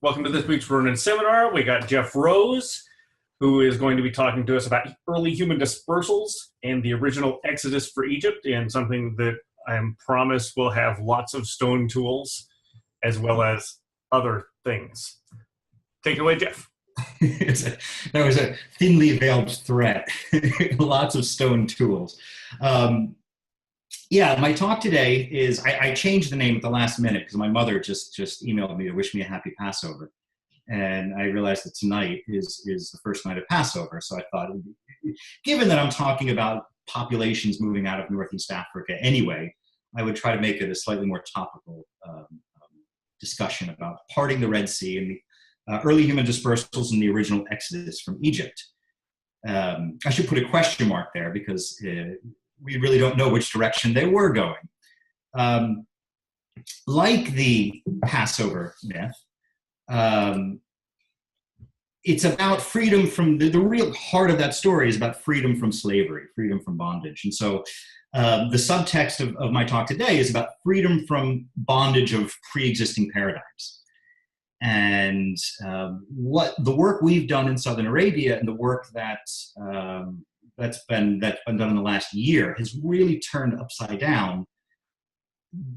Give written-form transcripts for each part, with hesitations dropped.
Welcome to this week's Ronin seminar. We got Jeff Rose, who is going to be talking to us about early human dispersals and the original exodus for Egypt, and something that I am promised will have lots of stone tools as well as other things. Take it away, Jeff. That was a thinly veiled threat. Lots of stone tools. Yeah, my talk today is, I changed the name at the last minute because my mother just emailed me to wish me a happy Passover. And I realized that tonight is the first night of Passover. So I thought, given that I'm talking about populations moving out of Northeast Africa anyway, I would try to make it a slightly more topical discussion about parting the Red Sea and the early human dispersals and the original exodus from Egypt. I should put a question mark there because we really don't know which direction they were going. Like the Passover myth, it's about freedom from, the real heart of that story is about freedom from slavery, freedom from bondage. And so the subtext of my talk today is about freedom from bondage of pre-existing paradigms. And what the work we've done in Southern Arabia and the work that's been done in the last year has really turned upside down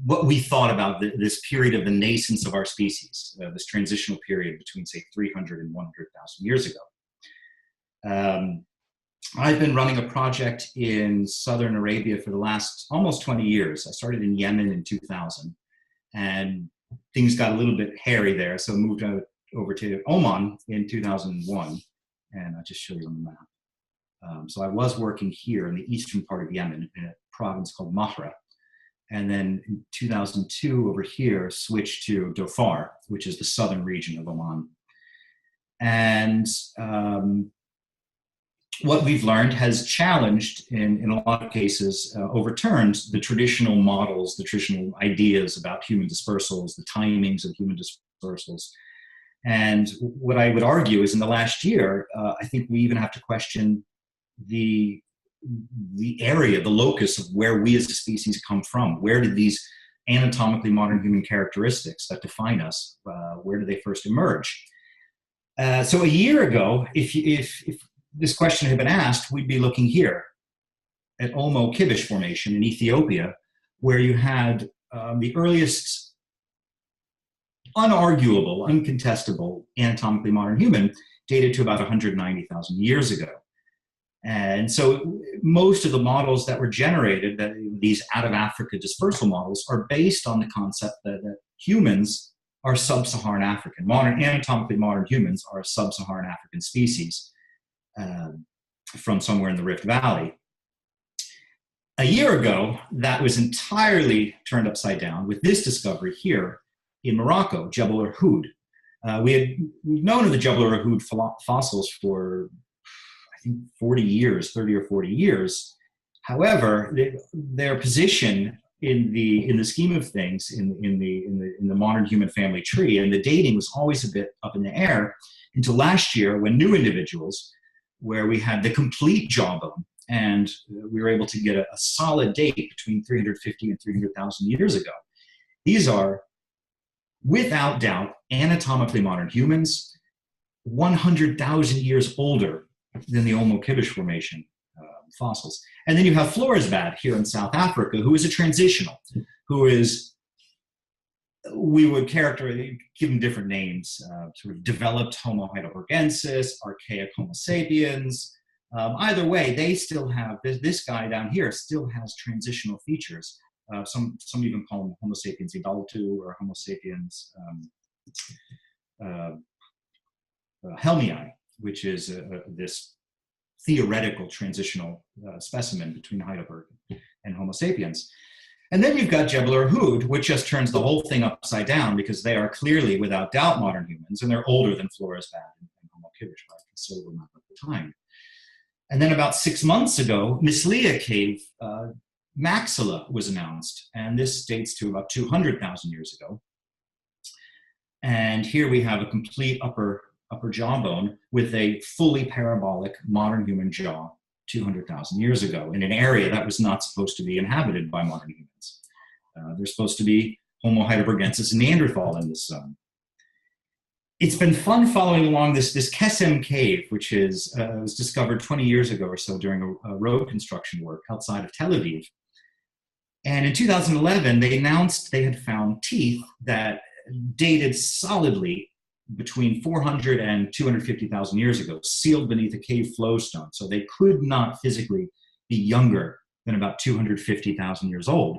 what we thought about this period of the nascence of our species, this transitional period between, say, 300 and 100,000 years ago. I've been running a project in Southern Arabia for the last almost 20 years. I started in Yemen in 2000, and things got a little bit hairy there, so moved over to Oman in 2001, and I'll just show you on the map. So I was working here in the eastern part of Yemen in a province called Mahra. And then in 2002 over here, switched to Dhofar, which is the southern region of Oman. And what we've learned has challenged, in a lot of cases, overturned the traditional models, the traditional ideas about human dispersals, the timings of human dispersals. And what I would argue is in the last year, I think we even have to question the area, the locus of where we as a species come from. Where did these anatomically modern human characteristics that define us, where did they first emerge? So a year ago, if this question had been asked, we'd be looking here at Omo Kibish Formation in Ethiopia, where you had the earliest unarguable, uncontestable anatomically modern human dated to about 190,000 years ago. And so most of the models that were generated, these out-of-Africa dispersal models, are based on the concept that humans are sub-Saharan African. Anatomically modern humans are a sub-Saharan African species from somewhere in the Rift Valley. A year ago, that was entirely turned upside down with this discovery here in Morocco, Jebel Irhoud. We've known of the Jebel Irhoud fossils for 40 years, 30 or 40 years. However, their position in the scheme of things in the modern human family tree, and the dating was always a bit up in the air until last year when new individuals, where we had the complete jawbone, and we were able to get a solid date between 350 and 300,000 years ago. These are, without doubt, anatomically modern humans, 100,000 years older than the Omo Kibish Formation fossils. And then you have Floresbad here in South Africa, who is a transitional, who is, we would give them different names, sort of developed Homo heidelbergensis, archaic Homo sapiens. Either way, they still have, this guy down here still has transitional features. Some even call him Homo sapiens idaltu or Homo sapiens helmii, which is this theoretical transitional specimen between Heidelberg and Homo sapiens. And then you've got Jebel Irhoud, which just turns the whole thing upside down because they are clearly, without doubt, modern humans, and they're older than Floresbad and Homo Kibish by a considerable amount of the time. And then about 6 months ago, Mislia Cave maxilla was announced, and this dates to about 200,000 years ago. And here we have a complete upper jawbone with a fully parabolic modern human jaw 200,000 years ago in an area that was not supposed to be inhabited by modern humans. There's supposed to be Homo heidelbergensis and Neanderthal in this zone. it's been fun following along this Kesem cave, which was discovered 20 years ago or so during a road construction work outside of Tel Aviv. And in 2011, they announced they had found teeth that dated solidly between 400 and 250,000 years ago, sealed beneath a cave flowstone. So they could not physically be younger than about 250,000 years old.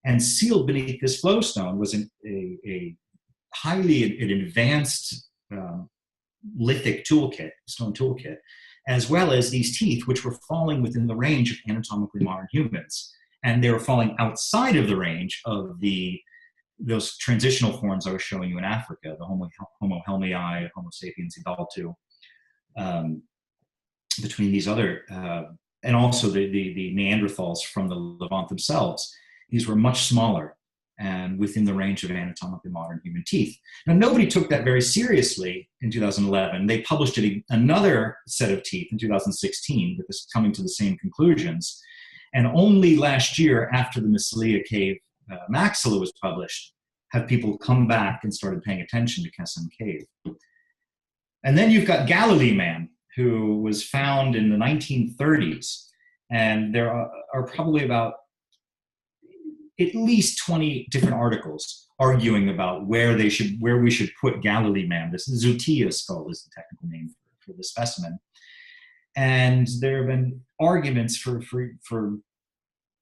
And sealed beneath this flowstone was a highly advanced lithic toolkit, stone toolkit, as well as these teeth, which were falling within the range of anatomically modern humans. And they were falling outside of the range of those transitional forms I was showing you in Africa, the Homo helmii, Homo sapiens evoltu, between these other, and also the Neanderthals from the Levant themselves. These were much smaller and within the range of anatomically modern human teeth. Now, nobody took that very seriously in 2011. They published another set of teeth in 2016 that was coming to the same conclusions. And only last year, after the Mislia cave maxilla was published, have people come back and started paying attention to Kesem Cave. And then you've got Galilee Man, who was found in the 1930s. And there are probably about at least 20 different articles arguing about where we should put Galilee Man. This Zutia skull is the technical name for the specimen. And there have been arguments for 80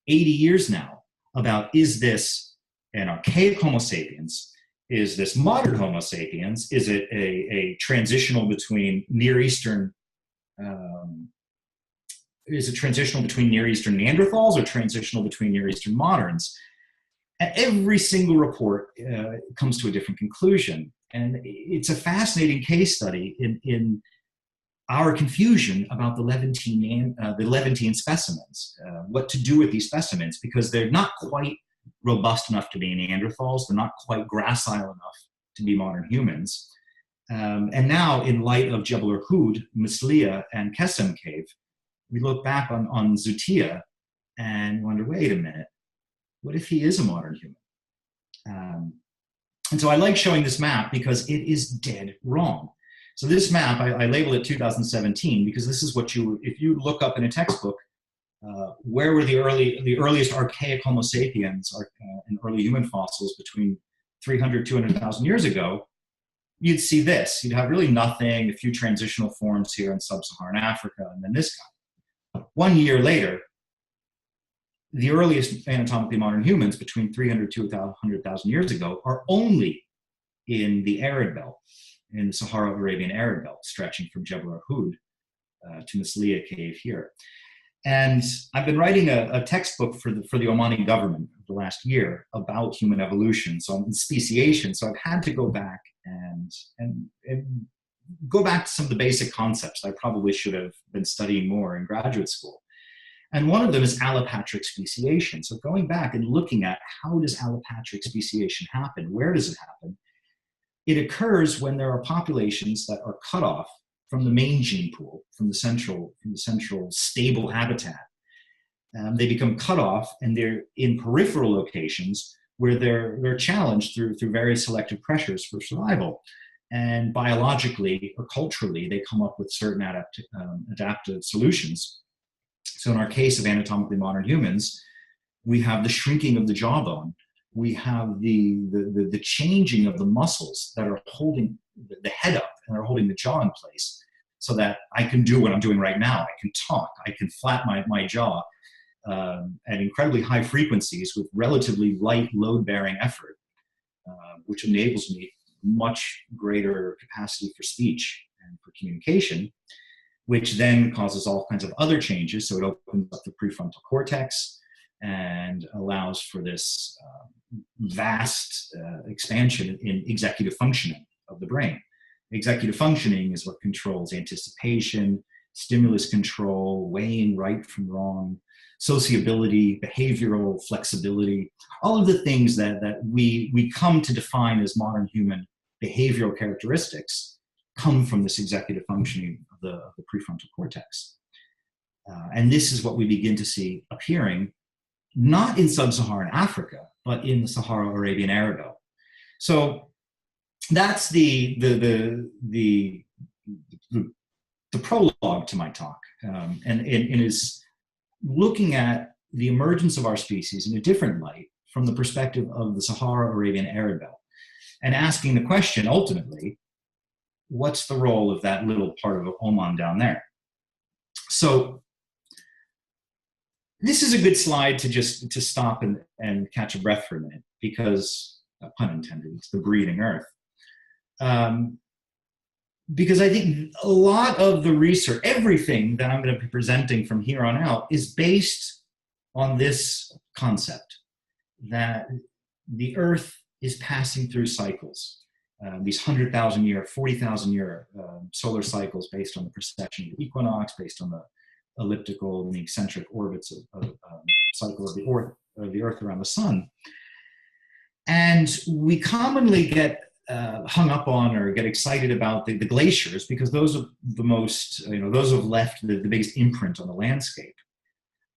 years now about, is this an archaic Homo sapiens? Is this modern Homo sapiens? Is it a transitional between Near Eastern, is it transitional between Near Eastern Neanderthals or transitional between Near Eastern moderns? And every single report comes to a different conclusion. And it's a fascinating case study in our confusion about the Levantine specimens, what to do with these specimens, because they're not quite robust enough to be Neanderthals. They're not quite gracile enough to be modern humans. And now, in light of Jebel Irhoud, Mislia, and Kesem Cave, we look back on Zutia and wonder, wait a minute, what if he is a modern human? And so I like showing this map because it is dead wrong. So this map, I label it 2017 because this is what if you look up in a textbook, where were the earliest archaic Homo sapiens and early human fossils between 300, 200,000 years ago, you'd see this. You'd have really nothing, a few transitional forms here in sub-Saharan Africa, and then this guy. 1 year later, the earliest anatomically modern humans between 300 to 100,000 years ago are only in the arid belt, in the Sahara-Arabian arid belt, stretching from Jebel Irhoud to Mislia Cave here. And I've been writing a textbook for the Omani government the last year about human evolution, so on speciation. So I've had to go back and go back to some of the basic concepts I probably should have been studying more in graduate school. And one of them is allopatric speciation. So going back and looking at how does allopatric speciation happen? Where does it happen? It occurs when there are populations that are cut off from the main gene pool, from the central stable habitat. They become cut off, and they're in peripheral locations where they're challenged through very selective pressures for survival. And biologically or culturally, they come up with certain adaptive solutions. So in our case of anatomically modern humans, we have the shrinking of the jawbone. We have the changing of the muscles that are holding the head up and are holding the jaw in place, so that I can do what I'm doing right now. I can talk. I can flap my jaw at incredibly high frequencies with relatively light load-bearing effort, which enables me much greater capacity for speech and for communication, which then causes all kinds of other changes. So it opens up the prefrontal cortex and allows for this vast expansion in executive functioning of the brain. Executive functioning is what controls anticipation, stimulus control, weighing right from wrong, sociability, behavioral flexibility, all of the things that we come to define as modern human behavioral characteristics come from this executive functioning of the prefrontal cortex. And this is what we begin to see appearing, not in sub-Saharan Africa, but in the Sahara-Arabian arid belt. So that's the prologue to my talk, and is looking at the emergence of our species in a different light from the perspective of the Sahara-Arabian arid belt, and asking the question, ultimately, what's the role of that little part of Oman down there? So this is a good slide to stop and catch a breath for a minute, because, pun intended, it's the breathing earth. Because I think a lot of the research, everything that I'm going to be presenting from here on out, is based on this concept that the earth is passing through cycles, these 100,000 year, 40,000 year solar cycles based on the precession of the equinox, based on the elliptical and the eccentric orbits of cycle of the earth around the sun. And we commonly get hung up on or get excited about the glaciers, because those are the most, those have left the biggest imprint on the landscape.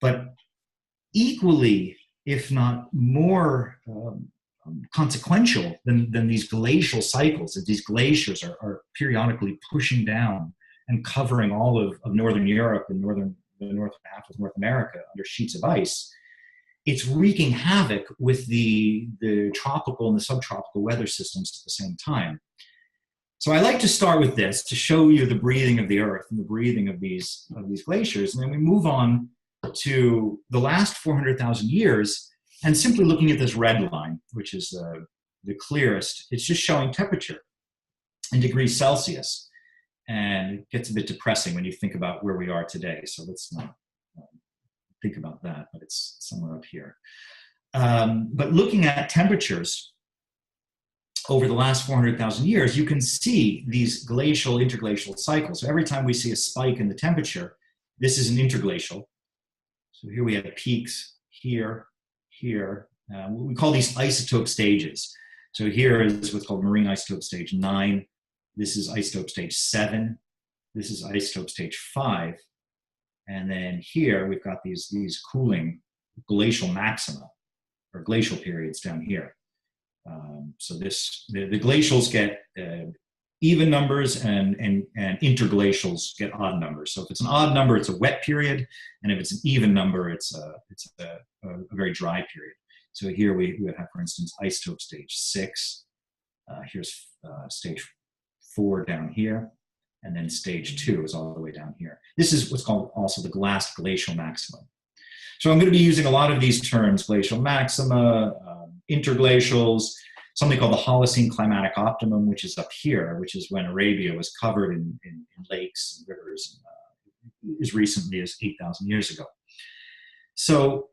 But equally, if not more consequential than these glacial cycles, that these glaciers are periodically pushing down and covering all of Northern Europe and the northern half of North America under sheets of ice, it's wreaking havoc with the tropical and the subtropical weather systems at the same time. So I like to start with this to show you the breathing of the earth and the breathing of these glaciers, and then we move on to the last 400,000 years, and simply looking at this red line, which is the clearest. It's just showing temperature in degrees Celsius, and it gets a bit depressing when you think about where we are today. So let's not think about that, but it's somewhere up here. But looking at temperatures over the last 400,000 years, you can see these glacial, interglacial cycles. So every time we see a spike in the temperature, this is an interglacial. So here we have peaks here, here. We call these isotope stages. So here is what's called marine isotope stage 9. This is isotope stage 7. This is isotope stage 5. And then here we've got these cooling glacial maxima, or glacial periods down here. So the glacials get even numbers, and interglacials get odd numbers. So if it's an odd number, it's a wet period, and if it's an even number, it's a very dry period. So here we have, for instance, isotope stage 6. Here's stage 4 down here. And then stage 2 is all the way down here. This is what's called also the last glacial maximum. So I'm going to be using a lot of these terms: glacial maxima, interglacials, something called the Holocene climatic optimum, which is up here, which is when Arabia was covered in lakes and rivers as recently as 8,000 years ago. So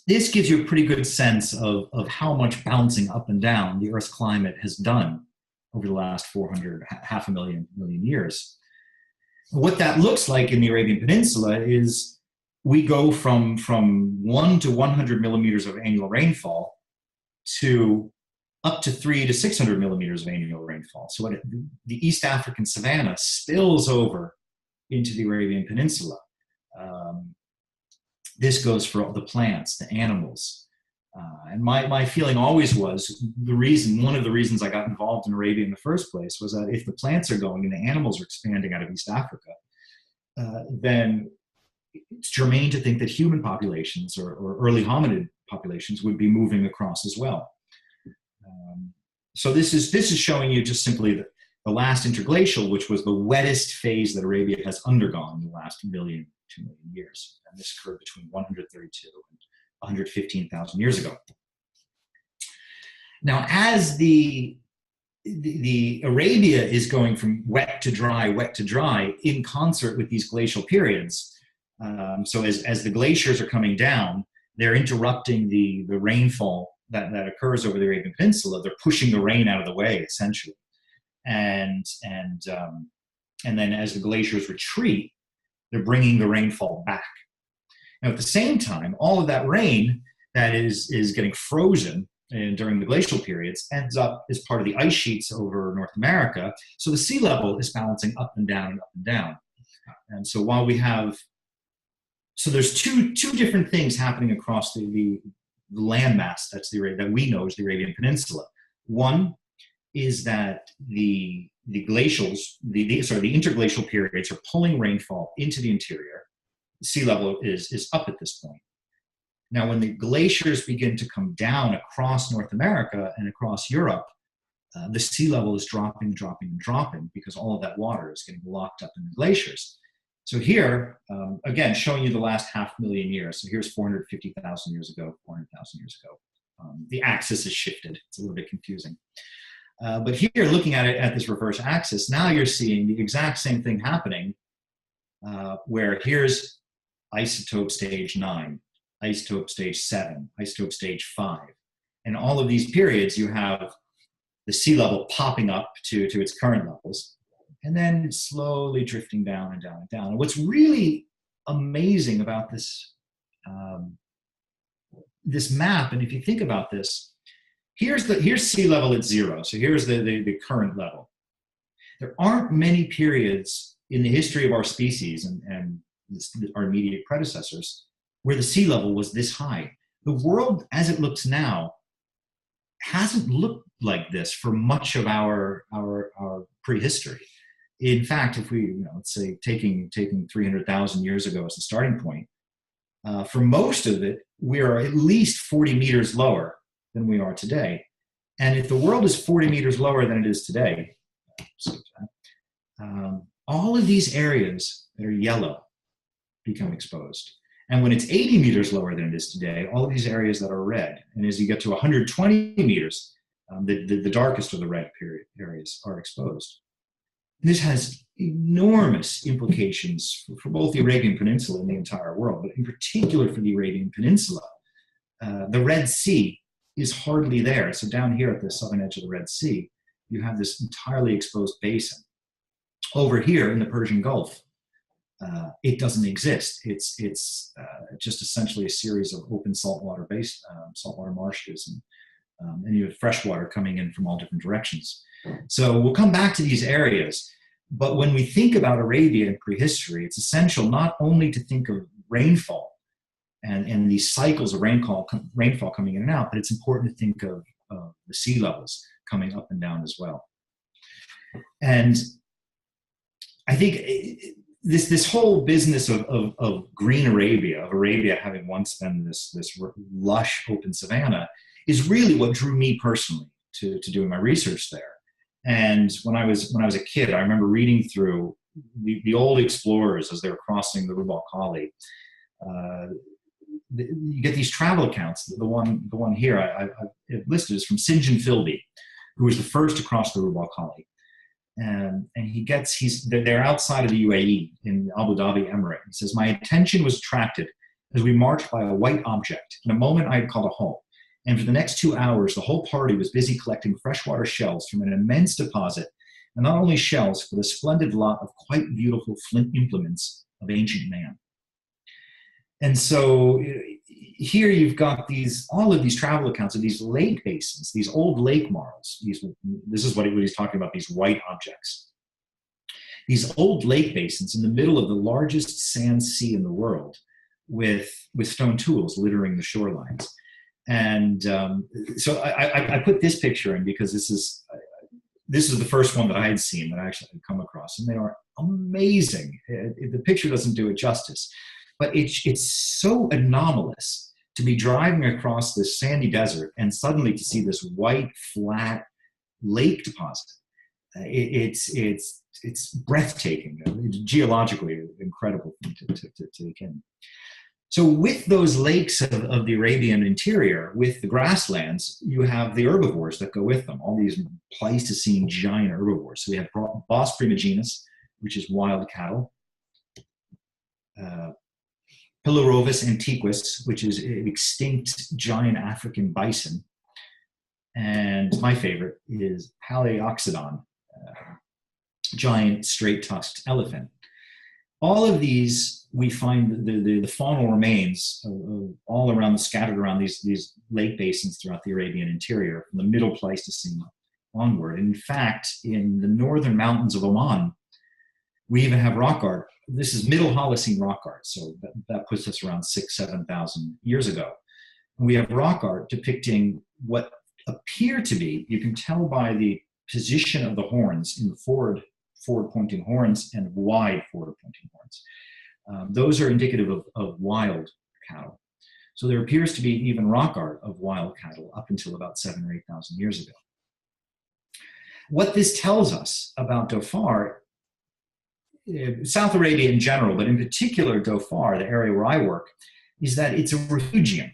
this gives you a pretty good sense of how much bouncing up and down the Earth's climate has done over the last 500 million years. What that looks like in the Arabian Peninsula is we go from 1 to 100 millimeters of annual rainfall to up to 300 to 600 millimeters of annual rainfall. So when the East African savanna spills over into the Arabian Peninsula, this goes for all the plants, the animals. And my feeling always was one of the reasons I got involved in Arabia in the first place was that if the plants are going and the animals are expanding out of East Africa, then it's germane to think that human populations or early hominid populations would be moving across as well. So this is showing you just simply the last interglacial, which was the wettest phase that Arabia has undergone in the last 2 million years. And this occurred between 132 and 115,000 years ago. Now, as the Arabia is going from wet to dry in concert with these glacial periods, so as the glaciers are coming down, they're interrupting the rainfall that occurs over the Arabian Peninsula. They're pushing the rain out of the way, essentially. And then as the glaciers retreat, they're bringing the rainfall back. Now, at the same time, all of that rain that is getting frozen during the glacial periods ends up as part of the ice sheets over North America. So the sea level is bouncing up and down and up and down. And so while we have, so there's two different things happening across the landmass that we know as the Arabian Peninsula. One is that the glacials, the interglacial periods are pulling rainfall into the interior. Sea level is up at this point. Now, when the glaciers begin to come down across North America and across Europe, the sea level is dropping because all of that water is getting locked up in the glaciers. So here, again, showing you the last 500,000 years. So here's 450,000 years ago, 400,000 years ago. The axis is shifted. It's a little bit confusing. But here, looking at it at this reverse axis, now you're seeing the exact same thing happening, where here's isotope stage 9, isotope stage 7, isotope stage 5. And all of these periods, you have the sea level popping up to its current levels, and then slowly drifting down and down and down. And what's really amazing about this, this map, and if you think about this, here's sea level at 0. So here's the current level. There aren't many periods in the history of our species and our immediate predecessors where the sea level was this high. The world as it looks now hasn't looked like this for much of our prehistory. In fact, if we, let's say taking 300,000 years ago as the starting point, for most of it, we are at least 40 meters lower than we are today. And if the world is 40 meters lower than it is today, all of these areas that are yellow become exposed. And when it's 80 meters lower than it is today, all of these areas that are red, and as you get to 120 meters, the darkest of the red areas are exposed. And this has enormous implications for both the Arabian Peninsula and the entire world, but in particular for the Arabian Peninsula. The Red Sea is hardly there. So down here at the southern edge of the Red Sea, you have this entirely exposed basin. Over here in the Persian Gulf, it doesn't exist. It's just essentially a series of open saltwater marshes, and you have fresh water coming in from all different directions. So we'll come back to these areas, but when we think about Arabia in prehistory, it's essential not only to think of rainfall and these cycles of rainfall coming in and out, but it's important to think of the sea levels coming up and down as well. And I think this whole business of green Arabia, of Arabia having once been this lush open savanna, is really what drew me personally to doing my research there. And when I was a kid, I remember reading through the old explorers as they were crossing the Rub' al Khali. You get these travel accounts. The one here I've listed is from Sinjin Philby, who was the first to cross the Rub' al Khali. And they're outside of the UAE in Abu Dhabi Emirate. He says, "My attention was attracted as we marched by a white object. In a moment I had called a halt. And for the next 2 hours, the whole party was busy collecting freshwater shells from an immense deposit, and not only shells, but a splendid lot of quite beautiful flint implements of ancient man." And so here you've got all of these travel accounts of these lake basins, these old lake marls. This is what he's talking about, these white objects. These old lake basins in the middle of the largest sand sea in the world, with stone tools littering the shorelines. And so I put this picture in because this is the first one that I had seen that I actually had come across, and they are amazing. The picture doesn't do it justice, but it's so anomalous to be driving across this sandy desert and suddenly to see this white, flat lake deposit. It's breathtaking, geologically incredible thing to take in. So with those lakes of the Arabian interior, with the grasslands, you have the herbivores that go with them, all these Pleistocene giant herbivores. So we have Bos primigenius, which is wild cattle, Pilerovis antiquus, which is an extinct giant African bison, and my favorite is Paleoxodon, giant straight-tusked elephant. All of these, we find the faunal remains of all around, scattered around these lake basins throughout the Arabian interior, from the Middle Pleistocene onward. And in fact, in the northern mountains of Oman, we even have rock art. This is Middle Holocene rock art, so that puts us around 6,000-7,000 years ago. And we have rock art depicting what appear to be, you can tell by the position of the horns in the forward-pointing horns and wide forward-pointing horns. Those are indicative of wild cattle. So there appears to be even rock art of wild cattle up until about 7,000 or 8,000 years ago. What this tells us about Dhofar, South Arabia in general, but in particular Dhofar, the area where I work, is that it's a refugium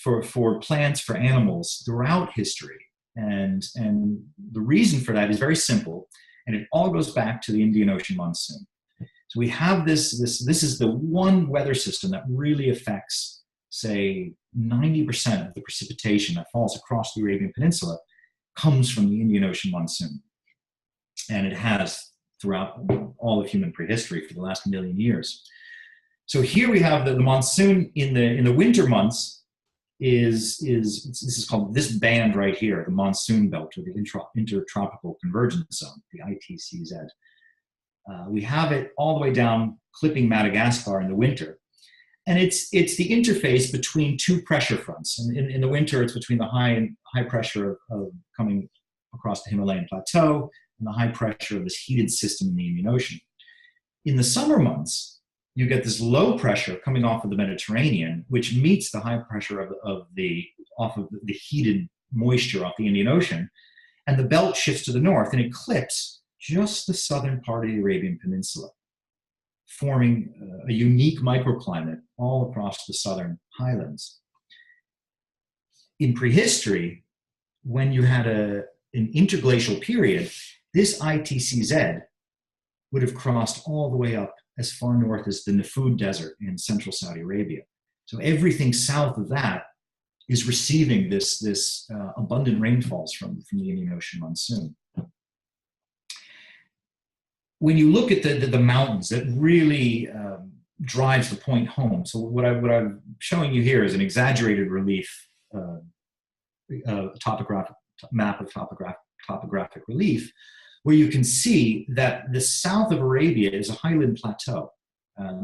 for plants, for animals throughout history. And the reason for that is very simple, and it all goes back to the Indian Ocean monsoon. So we have this is the one weather system that really affects, say, 90% of the precipitation that falls across the Arabian Peninsula comes from the Indian Ocean monsoon. And it has throughout all of human prehistory for the last million years. So here we have the monsoon in the winter months this is called, this band right here, the monsoon belt, or the intertropical convergence zone, the ITCZ. We have it all the way down, clipping Madagascar in the winter. And it's the interface between two pressure fronts. And in the winter, it's between the high pressure of coming across the Himalayan plateau and the high pressure of this heated system in the Indian Ocean. In the summer months, you get this low pressure coming off of the Mediterranean, which meets the high pressure of the heated moisture off the Indian Ocean. And the belt shifts to the north and it clips just the southern part of the Arabian Peninsula, forming a unique microclimate all across the southern highlands. In prehistory, when you had an interglacial period, this ITCZ would have crossed all the way up as far north as the Nafud Desert in central Saudi Arabia. So everything south of that is receiving this abundant rainfalls from the Indian Ocean monsoon. When you look at the mountains, that really drives the point home. So what I'm showing you here is an exaggerated relief, topographic map of topographic relief, where you can see that the south of Arabia is a highland plateau.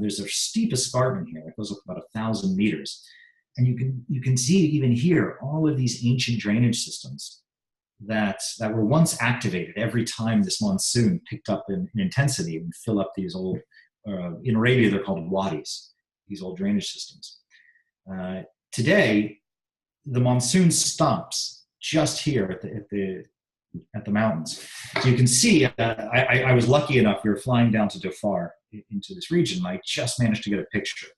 There's a steep escarpment here. It goes up about 1,000 meters. And you can see even here all of these ancient drainage systems that were once activated every time this monsoon picked up in intensity and fill up these old, in Arabia they're called wadis, these old drainage systems. Today, the monsoon stops just here at the mountains. So you can see, I was lucky enough, we were flying down to Dhofar into this region, and I just managed to get a picture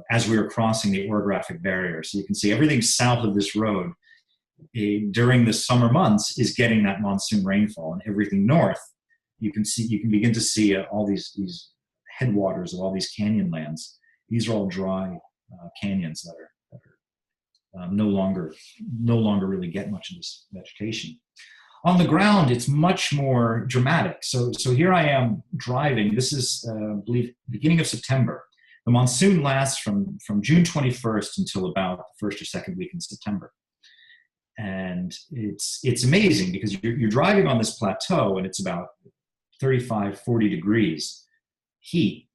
as we were crossing the orographic barrier. So you can see everything south of this road during the summer months is getting that monsoon rainfall, and everything north, you can begin to see all these headwaters of all these canyon lands. These are all dry canyons that are no longer really get much of this vegetation. On the ground, it's much more dramatic. So here I am driving. This is, I believe, beginning of September. The monsoon lasts from June 21st until about the first or second week in September. And it's amazing because you're driving on this plateau and it's about 35, 40 degrees heat,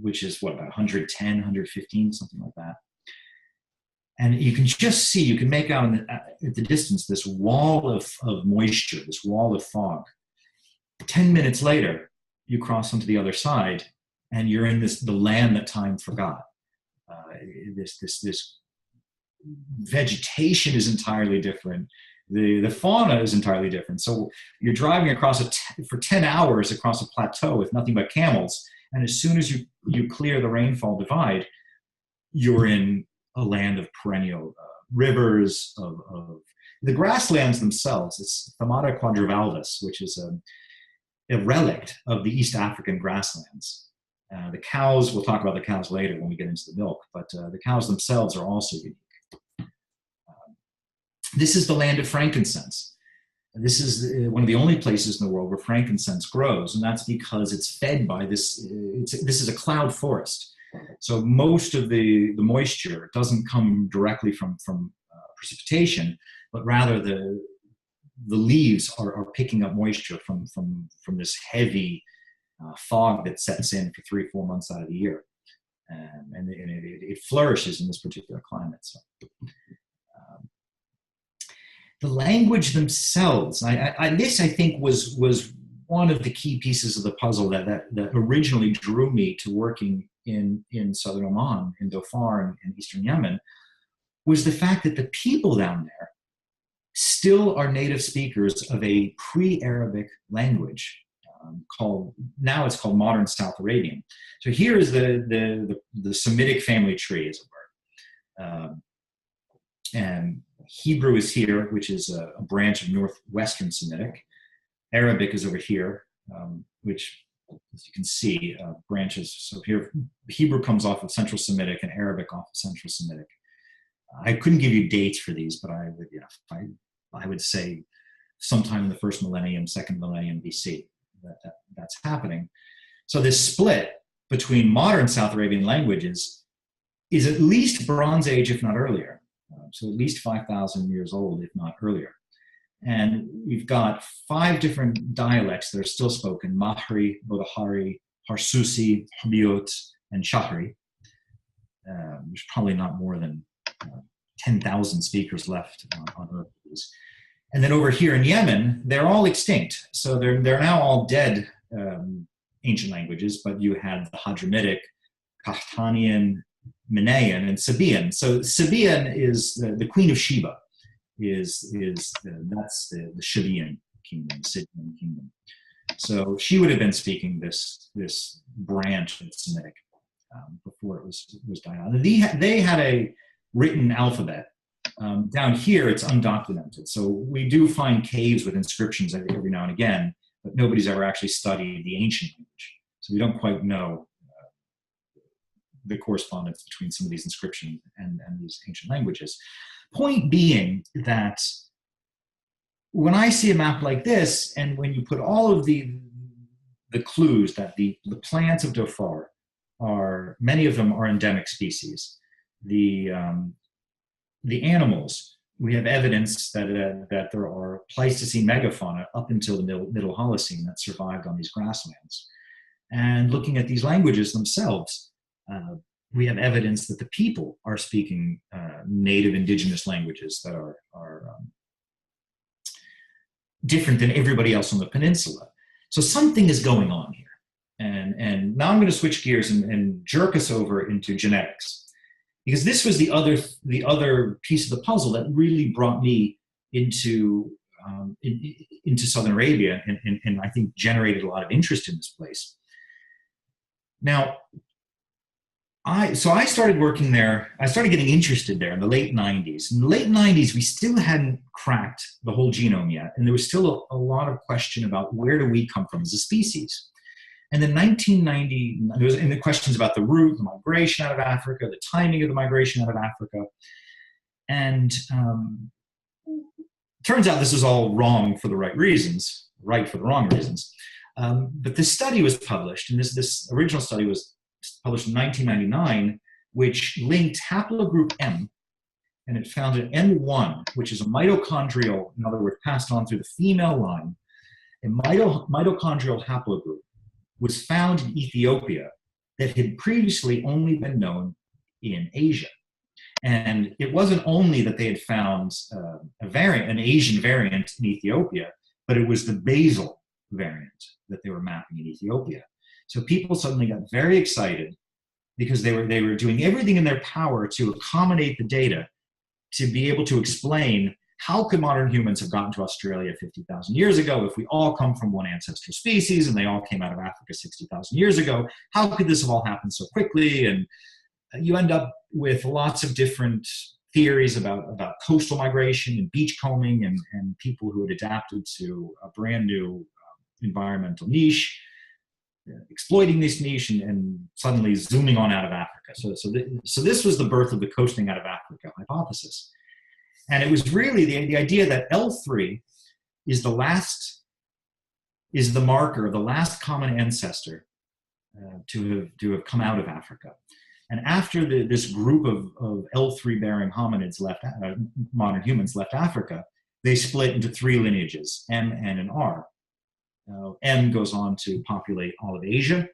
which is what, about 110, 115, something like that. And you can just see, you can make out at the distance this wall of moisture, this wall of fog. 10 minutes later, you cross onto the other side and you're in the land that time forgot. This vegetation is entirely different. The fauna is entirely different. So you're driving across for 10 hours across a plateau with nothing but camels. And as soon as you clear the rainfall divide, you're in a land of perennial rivers, of the grasslands themselves. It's Thamata quadrivalvis, which is a relict of the East African grasslands. The cows, we'll talk about the cows later when we get into the milk, but the cows themselves are also unique. This is the land of frankincense. This is one of the only places in the world where frankincense grows, and that's because it's fed by this. This is a cloud forest. So most of the moisture doesn't come directly from precipitation, but rather the leaves are picking up moisture from this heavy fog that sets in for 3-4 months out of the year, and it flourishes in this particular climate. So, the language themselves, this I think was one of the key pieces of the puzzle that originally drew me to working in southern Oman, in Dhofar and eastern Yemen, was the fact that the people down there still are native speakers of a pre-Arabic language it's called modern South Arabian. So here is the Semitic family tree, as it were. And Hebrew is here, which is a branch of Northwestern Semitic. Arabic is over here, which, as you can see, branches. So here, Hebrew comes off of Central Semitic and Arabic off of Central Semitic. I couldn't give you dates for these, but I would say sometime in the first millennium, second millennium BC, that's happening. So this split between modern South Arabian languages is at least Bronze Age, if not earlier. So at least 5,000 years old, if not earlier. And we've got 5 different dialects that are still spoken: Mahri, Bodahari, Harsusi, Hubyot, and Shahri. There's probably not more than 10,000 speakers left on Earth. And then over here in Yemen, they're all extinct. So they're now all dead ancient languages, but you had the Hadramitic, Qahtanian, Manayan, and Sabaean. So Sabaean is the Queen of Sheba, that's the Shabian kingdom, the Scythian kingdom. So she would have been speaking this branch of Semitic before it was died out. They had a written alphabet. Down here, it's undocumented. So we do find caves with inscriptions every now and again, but nobody's ever actually studied the ancient language. So we don't quite know the correspondence between some of these inscriptions and these ancient languages. Point being that when I see a map like this, and when you put all of the clues that the plants of Dhofar many of them are endemic species. The animals, we have evidence that there are Pleistocene megafauna up until the Middle Holocene that survived on these grasslands. And looking at these languages themselves, we have evidence that the people are speaking native indigenous languages that are different than everybody else on the peninsula. So something is going on here. And now I'm going to switch gears and jerk us over into genetics, because this was the other piece of the puzzle that really brought me into Southern Arabia and I think generated a lot of interest in this place. Now, I started working there. I started getting interested there in the late 90s. In the late 90s, we still hadn't cracked the whole genome yet, and there was still a lot of question about where do we come from as a species. And then 1990, there was in the questions about the route, the migration out of Africa, the timing of the migration out of Africa. And turns out this was all wrong for the right reasons, right for the wrong reasons. But this study was published, and this original study was published in 1999, which linked haplogroup M, and it found an M1, which is a mitochondrial, in other words, passed on through the female line. A mitochondrial haplogroup was found in Ethiopia that had previously only been known in Asia. And it wasn't only that they had found an Asian variant in Ethiopia, but it was the basal variant that they were mapping in Ethiopia. So people suddenly got very excited because they were doing everything in their power to accommodate the data to be able to explain how could modern humans have gotten to Australia 50,000 years ago if we all come from one ancestral species and they all came out of Africa 60,000 years ago? How could this have all happened so quickly? And you end up with lots of different theories about coastal migration and beachcombing and people who had adapted to a brand new environmental niche, exploiting this niche and suddenly zooming on out of Africa. So this was the birth of the coasting out of Africa hypothesis. And it was really the idea that L3 is the marker of the last common ancestor to have come out of Africa. And after this group of L3 bearing hominids modern humans left Africa, they split into 3 lineages, M, N, and R. M goes on to populate all of Asia.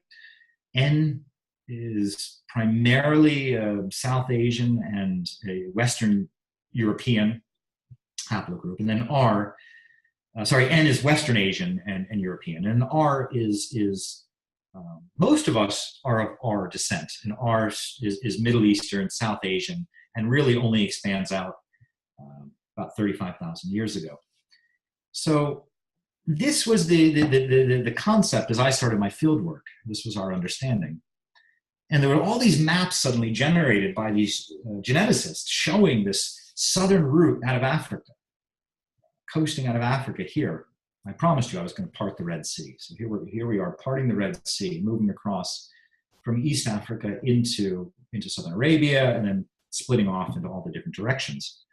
N is primarily South Asian and a Western European. haplogroup. And then N is Western Asian and European. And R is most of us are of R descent. And R is Middle Eastern, South Asian, and really only expands out about 35,000 years ago. So this was the concept as I started my field work. This was our understanding. And there were all these maps suddenly generated by these geneticists showing this southern route out of Africa, coasting out of Africa here. I promised you I was going to part the Red Sea. So here we are parting the Red Sea, moving across from East Africa into Southern Arabia, and then splitting off into all the different directions.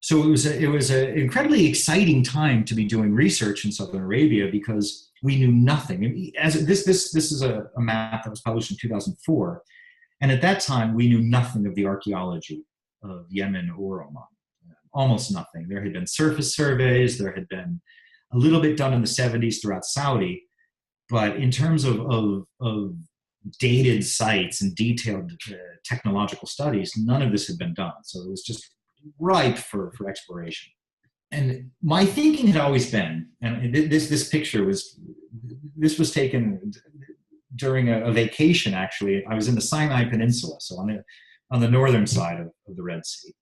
So it was an incredibly exciting time to be doing research in Southern Arabia because we knew nothing. And this is a map that was published in 2004, and at that time we knew nothing of the archaeology of Yemen or Oman. Almost nothing. There had been surface surveys. There had been a little bit done in the 70s throughout Saudi, but in terms of dated sites and detailed technological studies, none of this had been done. So it was just ripe for exploration. And my thinking had always been, and this picture was taken during a vacation, actually. I was in the Sinai Peninsula, so on the northern side of the Red Sea.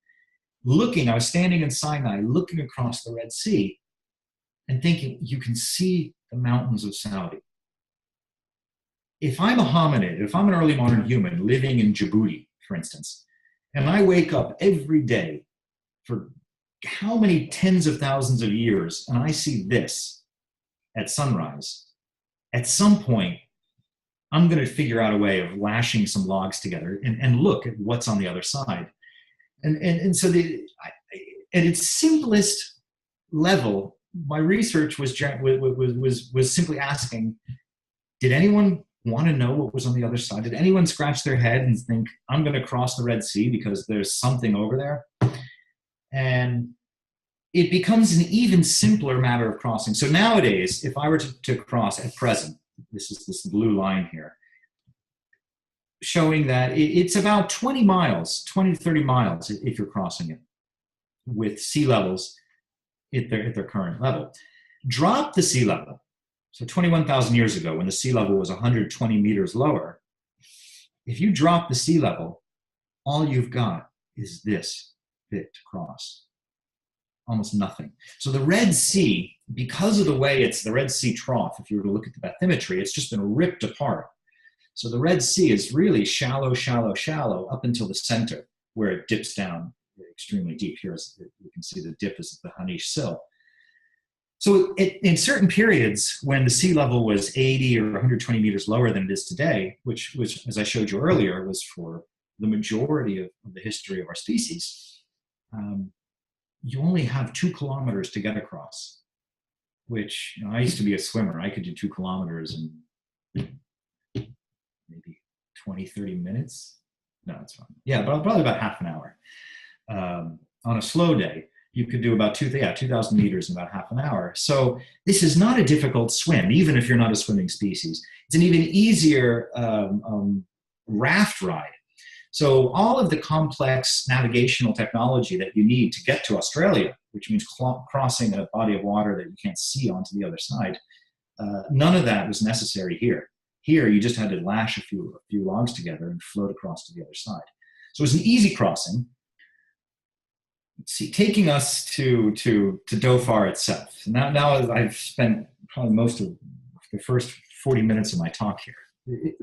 I was standing in Sinai, looking across the Red Sea and thinking, you can see the mountains of Saudi. If I'm a hominid, if I'm an early modern human living in Djibouti, for instance, and I wake up every day for how many tens of thousands of years, and I see this at sunrise, at some point, I'm going to figure out a way of lashing some logs together and look at what's on the other side. And so at its simplest level, my research was simply asking, did anyone want to know what was on the other side? Did anyone scratch their head and think, I'm going to cross the Red Sea because there's something over there? And it becomes an even simpler matter of crossing. So nowadays, if I were to cross at present, this is this blue line here, showing that it's about 20 to 30 miles if you're crossing it with sea levels at their current level. Drop the sea level. So 21,000 years ago, when the sea level was 120 meters lower, if you drop the sea level, all you've got is this bit to cross. Almost nothing. So the Red Sea, because of the way it's the Red Sea trough, if you were to look at the bathymetry, it's just been ripped apart. So the Red Sea is really shallow, shallow, shallow up until the center, where it dips down extremely deep. Here, as you can see, the dip is the Hanish Sill. So in certain periods, when the sea level was 80 or 120 meters lower than it is today, which as I showed you earlier, was for the majority of the history of our species, you only have 2 kilometers to get across, which, I used to be a swimmer. I could do 2 kilometers in maybe 20, 30 minutes. No, it's fine. Yeah, but probably about half an hour. On a slow day, you could do about 2,000 meters in about half an hour. So this is not a difficult swim, even if you're not a swimming species. It's an even easier raft ride. So all of the complex navigational technology that you need to get to Australia, which means crossing a body of water that you can't see onto the other side, none of that was necessary here. Here, you just had to lash a few logs together and float across to the other side. So it was an easy crossing. Let's see, taking us to Dhofar itself. Now I've spent probably most of the first 40 minutes of my talk here,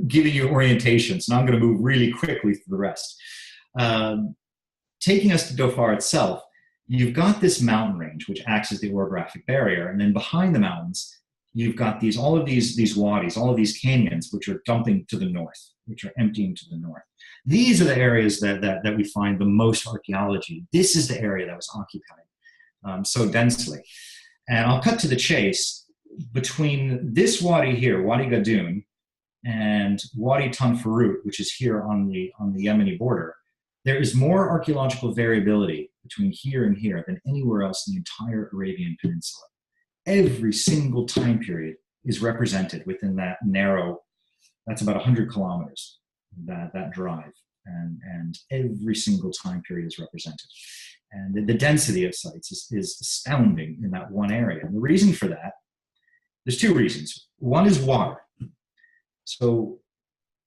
giving you orientations. Now I'm going to move really quickly through the rest. Taking us to Dhofar itself, you've got this mountain range, which acts as the orographic barrier. And then behind the mountains, you've got all of these wadis, all of these canyons, which are dumping to the north, which are emptying to the north. These are the areas that we find the most archaeology. This is the area that was occupied so densely. And I'll cut to the chase. Between this wadi here, Wadi Gadoon, and Wadi Tanfarut, which is here on the Yemeni border, there is more archaeological variability between here and here than anywhere else in the entire Arabian Peninsula. Every single time period is represented within that narrow, that's about 100 kilometers, that drive. And every single time period is represented. And the density of sites is astounding in that one area. And the reason for that, there's two reasons. One is water. So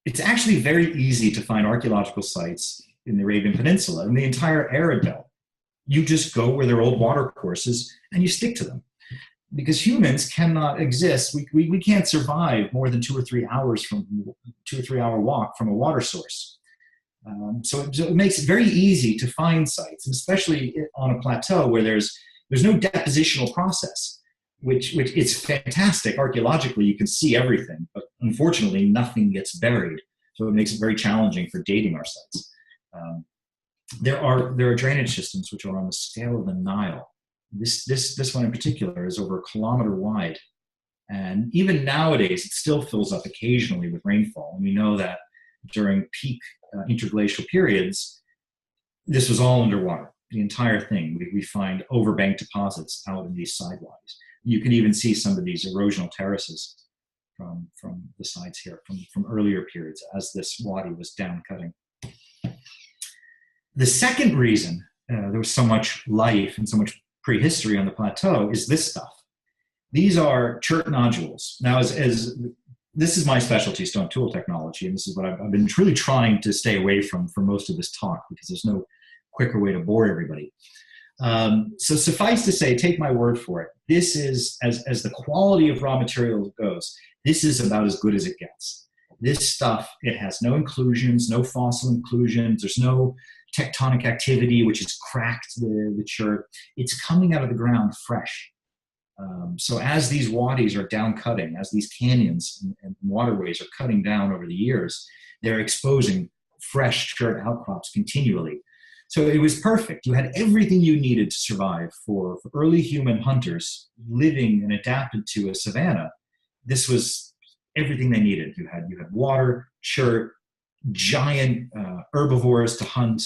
it's actually very easy to find archaeological sites in the Arabian Peninsula and the entire Arab Belt. You just go where there are old water courses and you stick to them. Because humans cannot exist. We can't survive more than 2 or 3 hours from 2 or 3 hour walk from a water source. So it makes it very easy to find sites, and especially on a plateau where there's no depositional process, which it's fantastic. Archaeologically, you can see everything, but unfortunately, nothing gets buried. So it makes it very challenging for dating our sites. There are drainage systems which are on the scale of the Nile. This one in particular is over 1 kilometer wide. And even nowadays, it still fills up occasionally with rainfall. And we know that during peak interglacial periods, this was all underwater, the entire thing. We find overbank deposits out in these sidewalls. You can even see some of these erosional terraces from the sides here, from earlier periods as this wadi was down cutting. The second reason there was so much life and so much prehistory on the plateau is this stuff. These are chert nodules. Now, as this is my specialty, stone tool technology, and this is what I've been really trying to stay away from for most of this talk, because there's no quicker way to bore everybody. So suffice to say, take my word for it, this is, as the quality of raw material goes, this is about as good as it gets. This stuff, it has no inclusions, no fossil inclusions, there's no tectonic activity which has cracked the chert. It's coming out of the ground fresh. So as these wadis are down cutting, as these canyons and waterways are cutting down over the years, they're exposing fresh chert outcrops continually. So it was perfect. You had everything you needed to survive for early human hunters living and adapted to a savanna. This was everything they needed. You had water, chert, giant herbivores to hunt.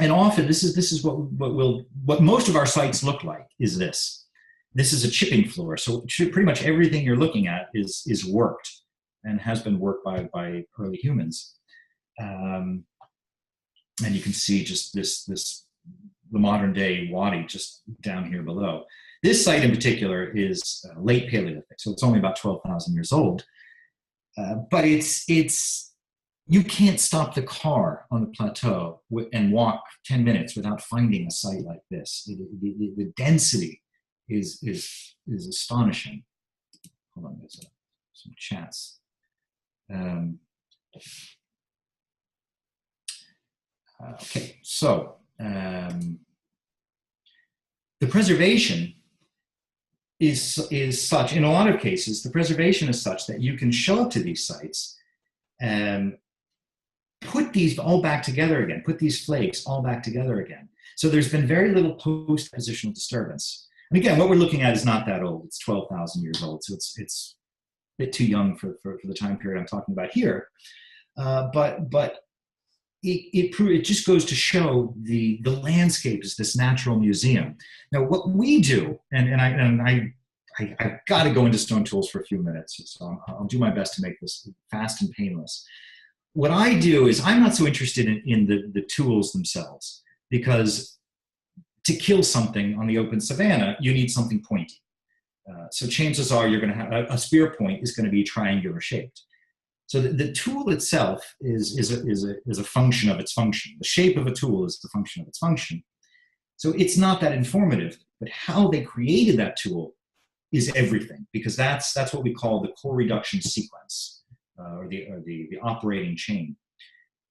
And often this is what most of our sites look like. Is this is a chipping floor. So pretty much everything you're looking at is worked and has been worked by early humans. And you can see just the modern day wadi just down here below. This site in particular is late Paleolithic, so it's only about 12,000 years old. But you can't stop the car on the plateau and walk 10 minutes without finding a site like this. The density is astonishing. Hold on, there's some chats. Okay, so the preservation is such, in a lot of cases, the preservation is such that you can show up to these sites and put these all back together again, put these flakes all back together again. So there's been very little post-positional disturbance. And again, what we're looking at is not that old. It's 12,000 years old, so it's a bit too young for the time period I'm talking about here. But it just goes to show the landscape is this natural museum. Now, what we do, and I've got to go into stone tools for a few minutes, so I'll do my best to make this fast and painless. What I do is I'm not so interested in the tools themselves, because to kill something on the open savanna, you need something pointy. So chances are you're going to have a spear point is going to be triangular shaped. So the tool itself is a function of its function. The shape of a tool is the function of its function. So it's not that informative, but how they created that tool is everything, because that's what we call the core reduction sequence, or the operating chain.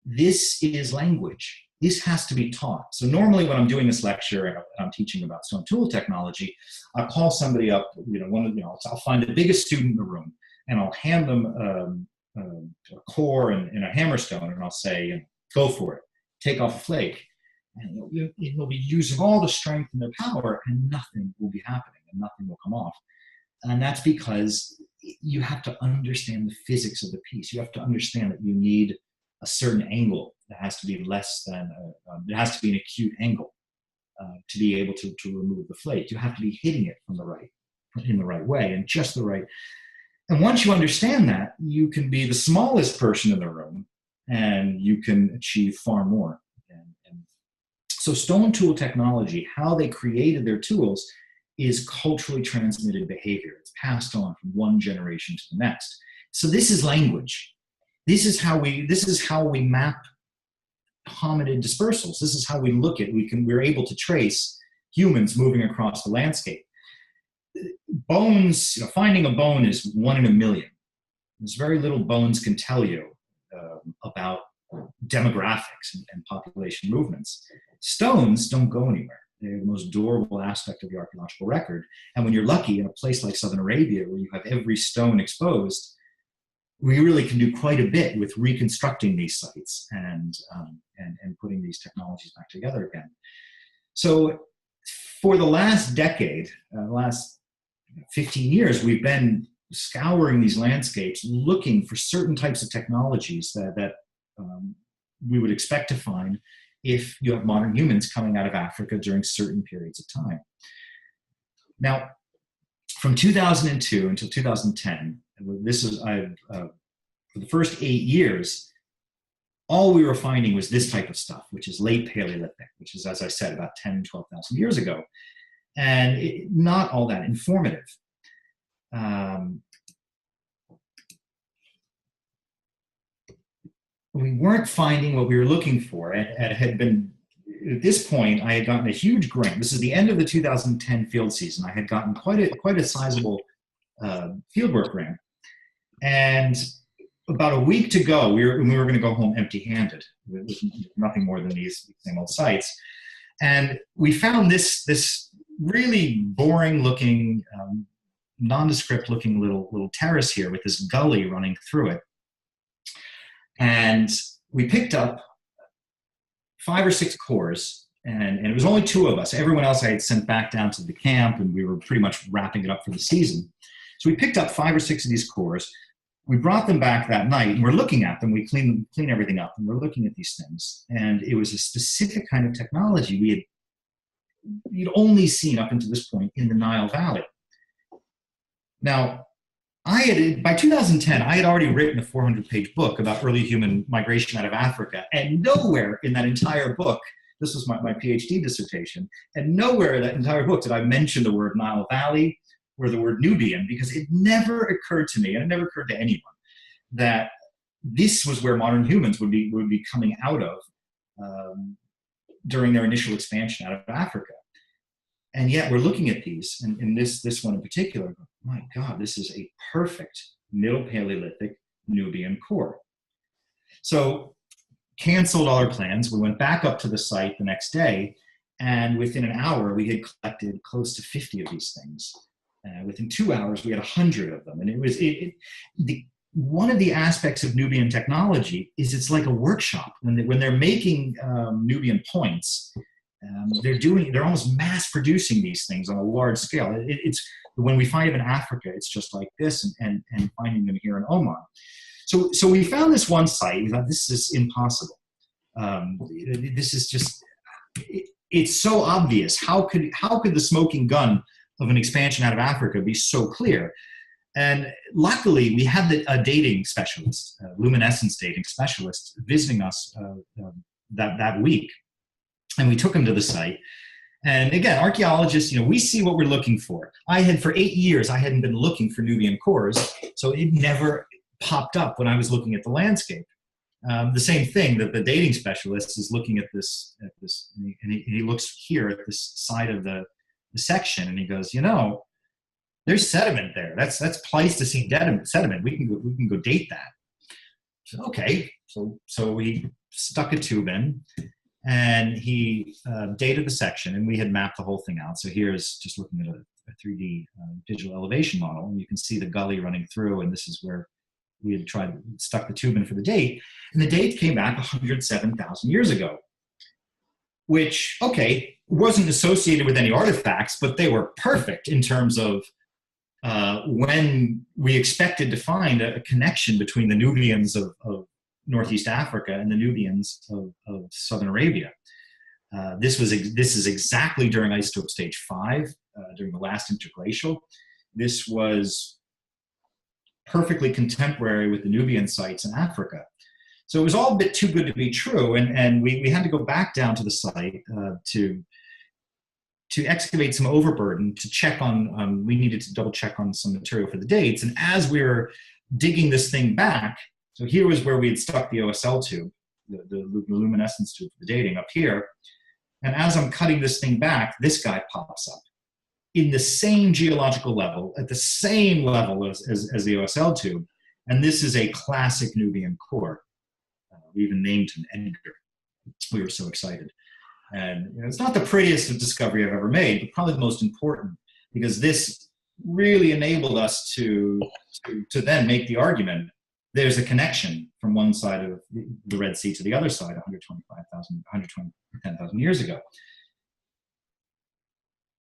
This is language. This has to be taught. So normally when I'm doing this lecture and I'm teaching about stone tool technology, I'll call somebody up, I'll find the biggest student in the room, and I'll hand them a core and a hammerstone, and I'll say, go for it, take off a flake. And they'll be using all the strength and their power, and nothing will be happening, and nothing will come off. And that's because you have to understand the physics of the piece. You have to understand that you need a certain angle that has to be less than, it has to be an acute angle to be able to remove the flake. You have to be hitting it in the right way, and just the right. And once you understand that, you can be the smallest person in the room, and you can achieve far more. And So stone tool technology, how they created their tools, is culturally transmitted behavior. It's passed on from one generation to the next. So this is language. This is how we map hominid dispersals. This is how we look at, we're able to trace humans moving across the landscape. Bones, finding a bone is 1 in a million. There's very little bones can tell you about demographics and population movements. Stones don't go anywhere. They're the most durable aspect of the archaeological record. And when you're lucky in a place like Southern Arabia, where you have every stone exposed, we really can do quite a bit with reconstructing these sites and putting these technologies back together again. So for the last decade, last 15 years, we've been scouring these landscapes, looking for certain types of technologies that we would expect to find if you have modern humans coming out of Africa during certain periods of time. Now, from 2002 until 2010, this is for the first 8 years, all we were finding was this type of stuff, which is late Paleolithic, which is, as I said, about 10, 12,000 years ago, and not all that informative. We weren't finding what we were looking for. It had been, at this point, I had gotten a huge grant. This is the end of the 2010 field season. I had gotten quite a sizable fieldwork grant. And about a week to go, we were going to go home empty-handed with nothing more than these same old sites. And we found this really boring-looking, nondescript-looking little terrace here with this gully running through it. And we picked up 5 or 6 cores, and it was only 2 of us. Everyone else I had sent back down to the camp, and we were pretty much wrapping it up for the season. So we picked up 5 or 6 of these cores. We brought them back that night, and we're looking at them. We clean everything up, and we're looking at these things. And it was a specific kind of technology we'd only seen up until this point in the Nile Valley. Now, by 2010, I had already written a 400-page book about early human migration out of Africa, and nowhere in that entire book, this was my PhD dissertation, and nowhere in that entire book did I mention the word Nile Valley or the word Nubian, because it never occurred to me, and it never occurred to anyone, that this was where modern humans would be coming out of during their initial expansion out of Africa. And yet we're looking at these, and in this one in particular, my God, this is a perfect Middle Paleolithic Nubian core. So canceled all our plans. We went back up to the site the next day, and within an hour, we had collected close to 50 of these things. Within 2 hours, we had 100 of them. And one of the aspects of Nubian technology is it's like a workshop. When they're making Nubian points, they're almost mass producing these things on a large scale. It's when we find them in Africa, it's just like this, and finding them here in Oman. So we found this one site. We thought, this is impossible. This is just, it's so obvious. How could the smoking gun of an expansion out of Africa be so clear? And luckily, we had a dating specialist, luminescence dating specialist, visiting us that week. And we took him to the site. And again, archaeologists, we see what we're looking for. For 8 years, I hadn't been looking for Nubian cores, so it never popped up when I was looking at the landscape. The same thing that the dating specialist is looking at this, and he looks here at this side of the section, and he goes, there's sediment there. That's Pleistocene sediment. We can go date that. So, okay, so we stuck a tube in, and he dated the section, and we had mapped the whole thing out. So here's just looking at a 3D digital elevation model, and you can see the gully running through, and this is where we had stuck the tube in for the date, and the date came back 107,000 years ago, which, okay, wasn't associated with any artifacts, but they were perfect in terms of when we expected to find a connection between the Nubians of Northeast Africa and the Nubians of Southern Arabia. This is exactly during isotope stage 5, during the last interglacial. This was perfectly contemporary with the Nubian sites in Africa. So it was all a bit too good to be true, and we had to go back down to the site to excavate some overburden, to check on, we needed to double check on some material for the dates. And as we were digging this thing back, so here was where we had stuck the OSL tube, the luminescence tube for the dating up here. And as I'm cutting this thing back, this guy pops up in the same geological level, at the same level as the OSL tube. And this is a classic Nubian core. We even named him Edgar. We were so excited. And it's not the prettiest discovery I've ever made, but probably the most important, because this really enabled us to then make the argument. There's a connection from one side of the Red Sea to the other side 110,000 years ago.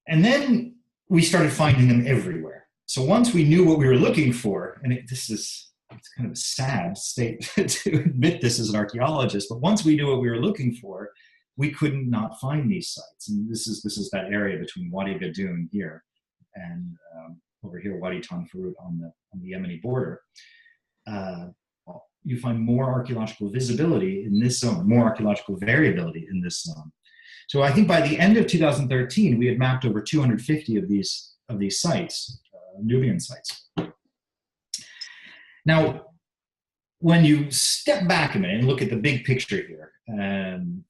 And then we started finding them everywhere. So once we knew what we were looking for, and it's kind of a sad state to admit this as an archaeologist, but once we knew what we were looking for, we couldn't not find these sites. And this is that area between Wadi Gadoon here and over here, Wadi Tanfurut on the Yemeni border. You find more archaeological visibility in this zone, more archaeological variability in this zone. So I think by the end of 2013, we had mapped over 250 of these sites, Nubian sites. Now, when you step back a minute and look at the big picture here, and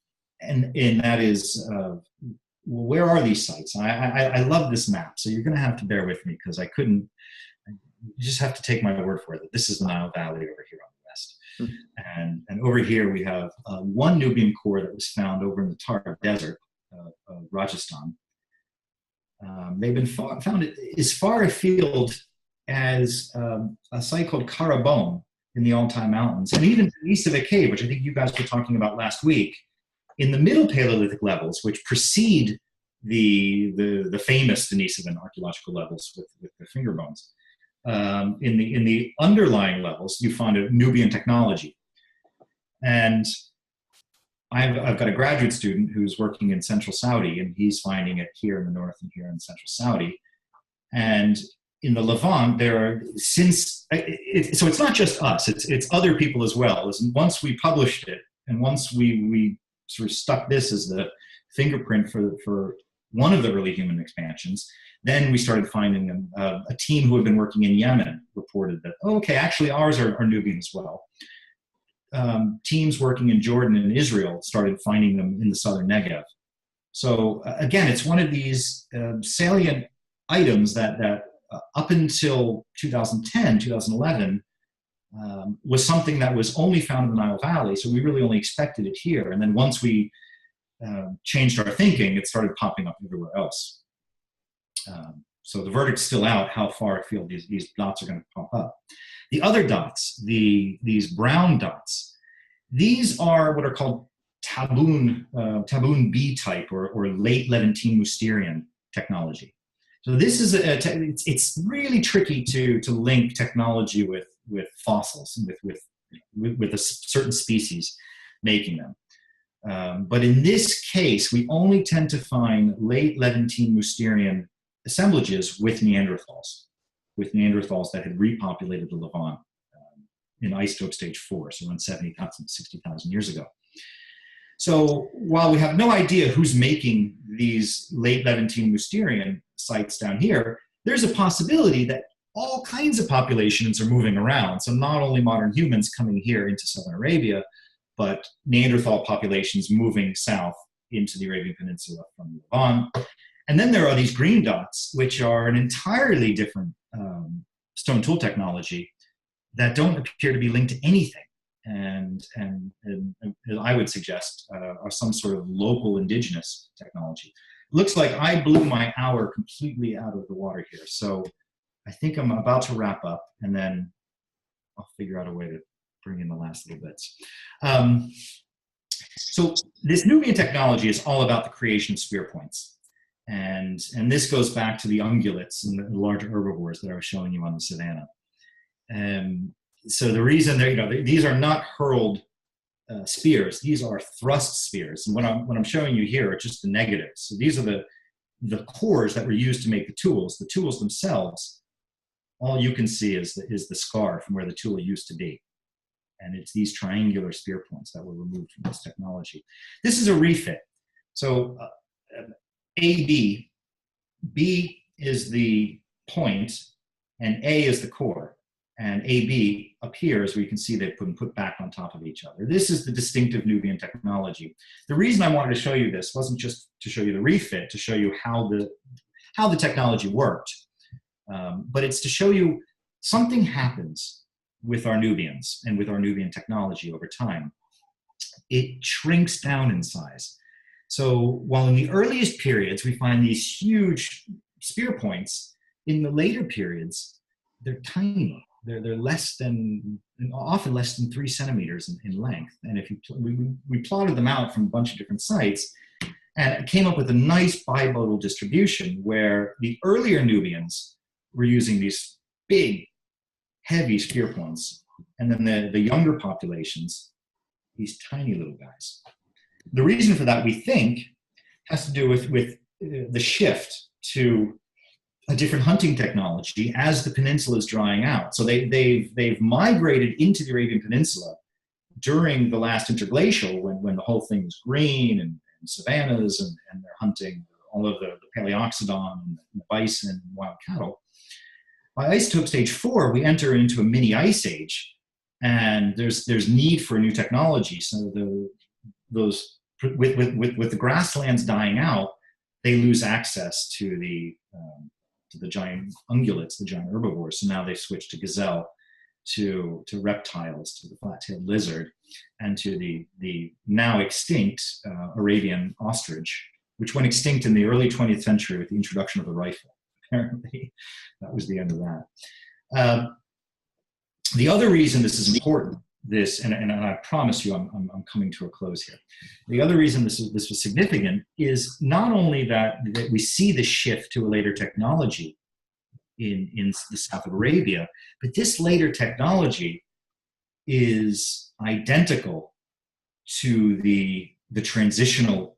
that is, where are these sites? I love this map, so you're going to have to bear with me because you just have to take my word for it that this is the Nile Valley over here on the west. And over here we have one Nubian core that was found over in the Thar Desert of Rajasthan. They've been found as far afield as a site called Karabom in the Altai Mountains, and even east of a cave, which I think you guys were talking about last week, in the middle Paleolithic levels, which precede the famous Denisovan archaeological levels with the finger bones. In the underlying levels, you find a Nubian technology. And I've got a graduate student who's working in central Saudi, and he's finding it here in the north and here in central Saudi. And in the Levant, so it's not just us, it's other people as well. Once we published it, and once we sort of stuck this as the fingerprint for one of the early human expansions, then we started finding them. A team who had been working in Yemen reported that, oh, okay, actually ours are Nubian as well. Teams working in Jordan and Israel started finding them in the southern Negev. So again, it's one of these salient items that up until 2010, 2011, was something that was only found in the Nile Valley, so we really only expected it here. And then once we changed our thinking, it started popping up everywhere else. So the verdict's still out how far afield these dots are going to pop up. The other dots, these brown dots, these are what are called Taboon B type or late Levantine Mousterian technology. So this is it's really tricky to link technology with fossils and with a certain species making them. But in this case, we only tend to find late Levantine Mousterian assemblages with Neanderthals that had repopulated the Levant in isotope stage 4, so around 70,000, 60,000 years ago. So while we have no idea who's making these late Levantine Mousterian sites down here, there's a possibility that all kinds of populations are moving around. So not only modern humans coming here into southern Arabia, but Neanderthal populations moving south into the Arabian Peninsula from the Levant. And then there are these green dots, which are an entirely different stone tool technology that don't appear to be linked to anything. And I would suggest are some sort of local indigenous technology. Looks like I blew my hour completely out of the water here. So I think I'm about to wrap up, and then I'll figure out a way to bring in the last little bits. So this Nubian technology is all about the creation of spear points. And this goes back to the ungulates and the large herbivores that I was showing you on the savanna. So the reason these are not hurled spears; these are thrust spears. And what I'm showing you here are just the negatives. So these are the cores that were used to make the tools. The tools themselves, all you can see is the scar from where the tool used to be. And it's these triangular spear points that were removed from this technology. This is a refit. So AB, B is the point, and A is the core. And AB appears where you can see they've been put back on top of each other. This is the distinctive Nubian technology. The reason I wanted to show you this wasn't just to show you the refit, to show you how the technology worked, but it's to show you something happens with our Nubians and with our Nubian technology over time. It shrinks down in size. So while in the earliest periods we find these huge spear points, in the later periods they're tiny. They're less than, often less than 3 centimeters in length. And if you we plotted them out from a bunch of different sites, and it came up with a nice bimodal distribution where the earlier Nubians were using these big, heavy spear points, and then the younger populations, these tiny little guys. The reason for that, we think, has to do with the shift to a different hunting technology as the peninsula is drying out. So they've migrated into the Arabian Peninsula during the last interglacial, when the whole thing was green and savannas, and they're hunting all of the Paleoxodon and the bison and wild cattle. By isotope stage 4, we enter into a mini ice age, and there's need for a new technology. So with the grasslands dying out, they lose access to the giant ungulates, the giant herbivores. So now they switch to gazelle, to reptiles, to the flat-tailed lizard, and to the now extinct Arabian ostrich, which went extinct in the early 20th century with the introduction of the rifle. Apparently, that was the end of that. The other reason this is important, and I promise you I'm coming to a close here. The other reason this was significant is not only that we see the shift to a later technology in the south of Arabia, but this later technology is identical to the transitional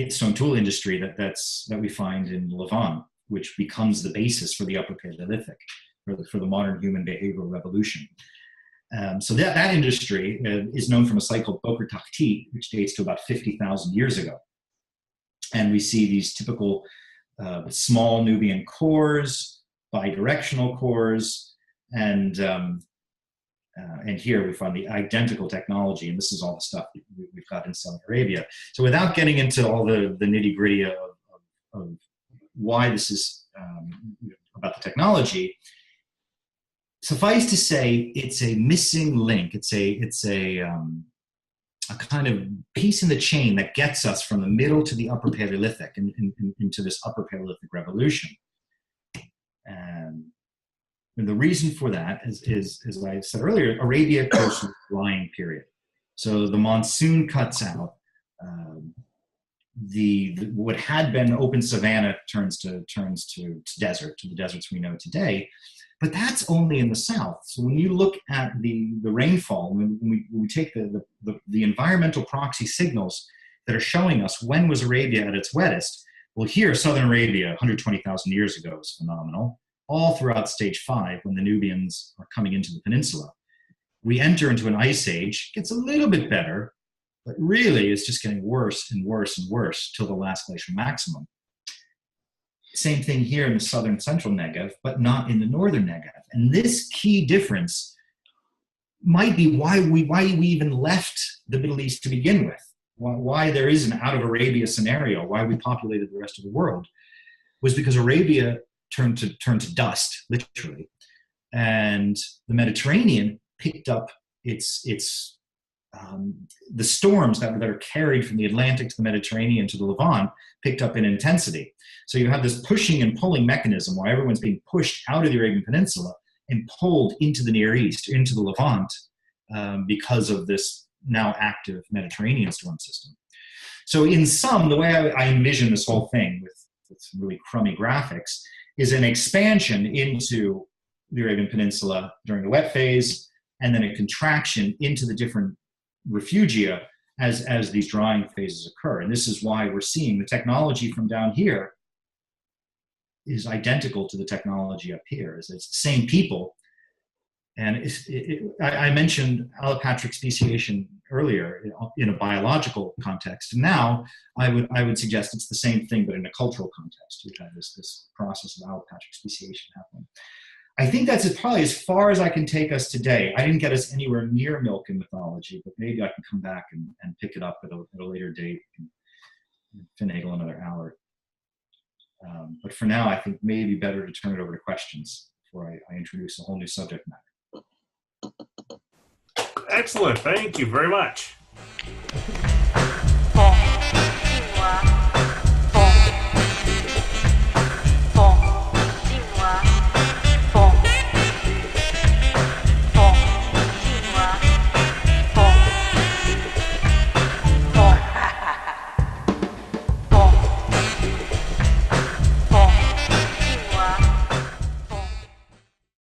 stone tool industry that we find in Levant, which becomes the basis for the Upper Paleolithic, for the modern human behavioral revolution. So that industry is known from a site called Boker Tahtit, which dates to about 50,000 years ago. And we see these typical small Nubian cores, bidirectional cores, and here we find the identical technology, and this is all the stuff we've got in Saudi Arabia. So without getting into all the nitty-gritty of why this is about the technology, suffice to say, it's a missing link. It's a kind of piece in the chain that gets us from the middle to the Upper Paleolithic and into this Upper Paleolithic revolution. And the reason for that is, as I said earlier, Arabia goes through a drying period. So the monsoon cuts out. What had been open savanna turns to desert, to the deserts we know today. But that's only in the south. So when you look at the rainfall, when we take the environmental proxy signals that are showing us when was Arabia at its wettest, well, here, southern Arabia, 120,000 years ago, is phenomenal. All throughout stage 5, when the Nubians are coming into the peninsula, we enter into an ice age. It gets a little bit better, but really it's just getting worse and worse and worse till the last glacial maximum. Same thing here in the southern central Negev, but not in the northern Negev. And this key difference might be why we even left the Middle East to begin with. Why there is an out of Arabia scenario, why we populated the rest of the world, was because Arabia turned to dust, literally. And the Mediterranean picked up the storms that are carried from the Atlantic to the Mediterranean to the Levant picked up in intensity. So you have this pushing and pulling mechanism where everyone's being pushed out of the Arabian Peninsula and pulled into the Near East, into the Levant, because of this now active Mediterranean storm system. So in sum, the way I envision this whole thing with some really crummy graphics is an expansion into the Arabian Peninsula during the wet phase, and then a contraction into the different refugia as these drying phases occur. And this is why we're seeing the technology from down here is identical to the technology up here. It's the same people, And I mentioned allopatric speciation earlier in a biological context. And now I would suggest it's the same thing, but in a cultural context. You have this process of allopatric speciation happening. I think that's probably as far as I can take us today. I didn't get us anywhere near milk in mythology, but maybe I can come back and pick it up at a later date and finagle another hour. But for now, I think maybe better to turn it over to questions before I introduce a whole new subject matter. Excellent. Thank you very much.